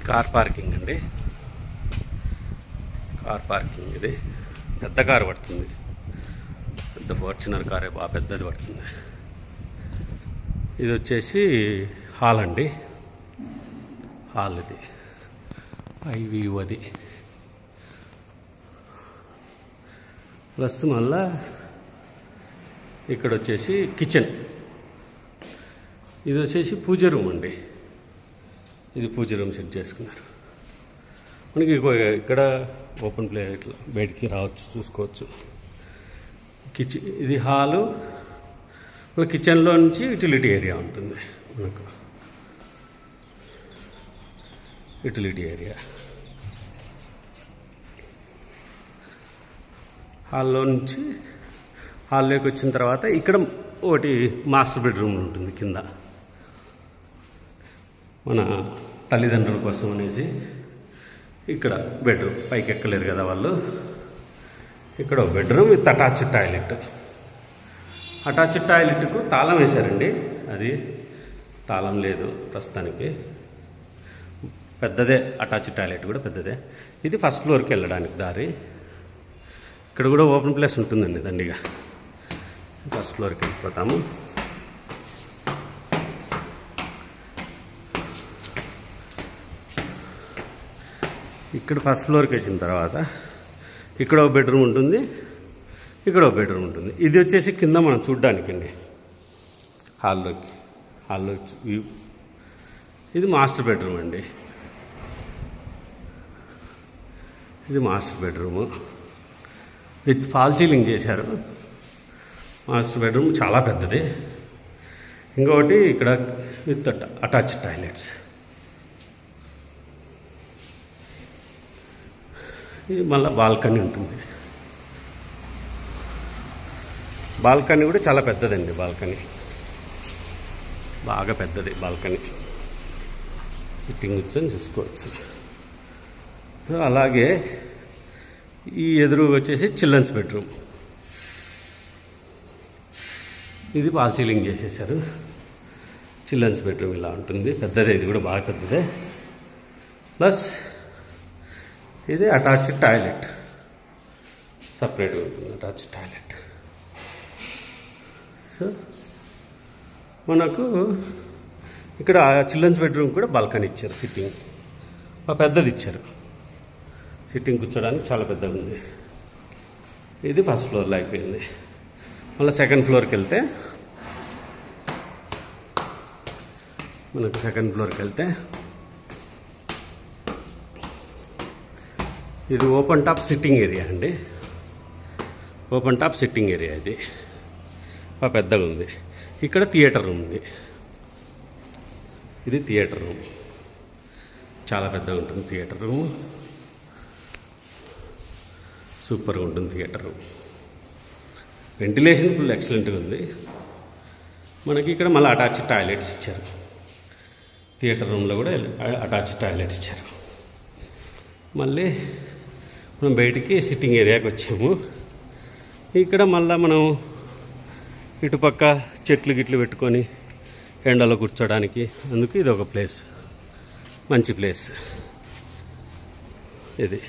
Car parking అండి. Car parking ఇది పెద్ద కారు పడుతుంది, పెద్ద ఫార్చునర్ కారే బాగా పెద్దది పడుతుంది. ఇది వచ్చేసి హాల్ అండి, హాల్ ఇది పై వ్యూ అది. ప్లస్ మళ్ళా ఇక్కడ వచ్చేసి కిచెన్. ఇది వచ్చేసి పూజ రూమ్ అండి, ఇది పూజ రూమ్ సెట్ చేసుకున్నారు. మనకి ఇక్కడ ఓపెన్ ప్లే ఇట్లా బయటికి రావచ్చు, చూసుకోవచ్చు. కిచెన్ ఇది హాలు. మన కిచెన్లో నుంచి యూటిలిటీ ఏరియా ఉంటుంది మనకు, యూటిలిటీ ఏరియా. హాల్లో నుంచి హాల్లోకి వచ్చిన తర్వాత ఇక్కడ ఒకటి మాస్టర్ బెడ్రూమ్ ఉంటుంది కింద. మన తల్లిదండ్రుల కోసం అనేసి ఇక్కడ బెడ్రూమ్, పైకి ఎక్కలేరు కదా వాళ్ళు. ఇక్కడ bedroom with attached toilet. Attached టాయిలెట్కు తాళం వేశారండి, అది తాళం లేదు ప్రస్తుతానికి. పెద్దదే అటాచ్డ్ టాయిలెట్ కూడా పెద్దదే. ఇది ఫస్ట్ ఫ్లోర్కి వెళ్ళడానికి దారి. ఇక్కడ కూడా ఓపెన్ ప్లేస్ ఉంటుందండి దండిగా. ఫస్ట్ ఫ్లోర్కి వెళ్ళిపోతాము. ఇక్కడ ఫస్ట్ ఫ్లోర్కి వచ్చిన తర్వాత ఇక్కడ ఒక బెడ్రూమ్ ఉంటుంది, ఇక్కడ ఒక బెడ్రూమ్ ఉంటుంది. ఇది వచ్చేసి కింద మనం చూడ్డానికి అండి, హాల్లో వ్యూ. ఇది మాస్టర్ బెడ్రూమ్ అండి, ఇది master bedroom with fall ceiling చేశారు. మాస్టర్ బెడ్రూమ్ చాలా పెద్దది. ఇంకొకటి ఇక్కడ విత్ అటాచ్డ్ టాయిలెట్స్. ఇది మళ్ళీ బాల్కనీ ఉంటుంది. బాల్కనీ కూడా చాలా పెద్దదండి, బాల్కనీ బాగా పెద్దది బాల్కనీ. సిట్టింగ్ కూర్చొని చూసుకోవచ్చు. సో అలాగే ఈ ఎదురు వచ్చేసి చిల్డ్రన్స్ బెడ్రూమ్. ఇది ఫాల్ సీలింగ్ చేసేసారు. చిల్డ్రన్స్ బెడ్రూమ్ ఇలా ఉంటుంది, పెద్దదే. ఇది కూడా బాగా పెద్దదే. ప్లస్ ఇది అటాచ్డ్ టాయిలెట్, సపరేట్గా ఉంటుంది అటాచ్డ్ టాయిలెట్. సో మనకు ఇక్కడ చిల్డ్రన్స్ బెడ్రూమ్ కూడా బాల్కనీ ఇచ్చారు, సిట్టింగ్ పెద్దది ఇచ్చారు. సిట్టింగ్ కూర్చోడానికి చాలా పెద్దగా ఉంది. ఇది ఫస్ట్ ఫ్లోర్లో అయిపోయింది. మళ్ళీ సెకండ్ ఫ్లోర్కి వెళ్తే ఇది ఓపెన్ టాప్ సిట్టింగ్ ఏరియా అండి, ఓపెన్ టాప్ సిట్టింగ్ ఏరియా. ఇది పెద్దగా ఉంది. ఇక్కడ థియేటర్ రూమ్ ఉంది. ఇది థియేటర్ రూమ్, చాలా పెద్దగా ఉంటుంది థియేటర్ రూమ్. సూపర్గా ఉంటుంది థియేటర్ రూమ్. వెంటిలేషన్ ఫుల్ ఎక్సలెంట్గా ఉంది. మనకి ఇక్కడ మళ్ళీ అటాచ్డ్ టాయిలెట్స్ ఇచ్చారు. థియేటర్ రూమ్లో కూడా అటాచ్డ్ టాయిలెట్స్ ఇచ్చారు. మళ్ళీ మనం బయటికి సిట్టింగ్ ఏరియాకి వచ్చాము. ఇక్కడ మళ్ళీ మనం ఇటుపక్క చెట్లు గిట్లు పెట్టుకొని ఎండలో కూర్చోడానికి, అందుకు ఇది ఒక ప్లేస్, మంచి ప్లేస్. ఇది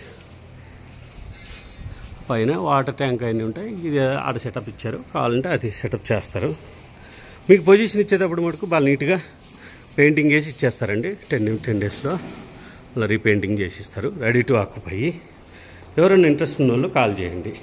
పైన వాటర్ ట్యాంక్ అన్నీ ఉంటాయి. ఇది ఆడ సెటప్ ఇచ్చారు, కావాలంటే అది సెటప్ చేస్తారు. మీకు పొజిషన్ ఇచ్చేటప్పుడు మటుకు బాగా నీట్గా పెయింటింగ్ వేసి ఇచ్చేస్తారండి. 10 డేస్లో అలా రీపెయింటింగ్ చేసి ఇస్తారు. Ready to occupy. ఎవరైనా ఇంట్రెస్ట్ ఉన్న వాళ్ళు కాల్ చేయండి.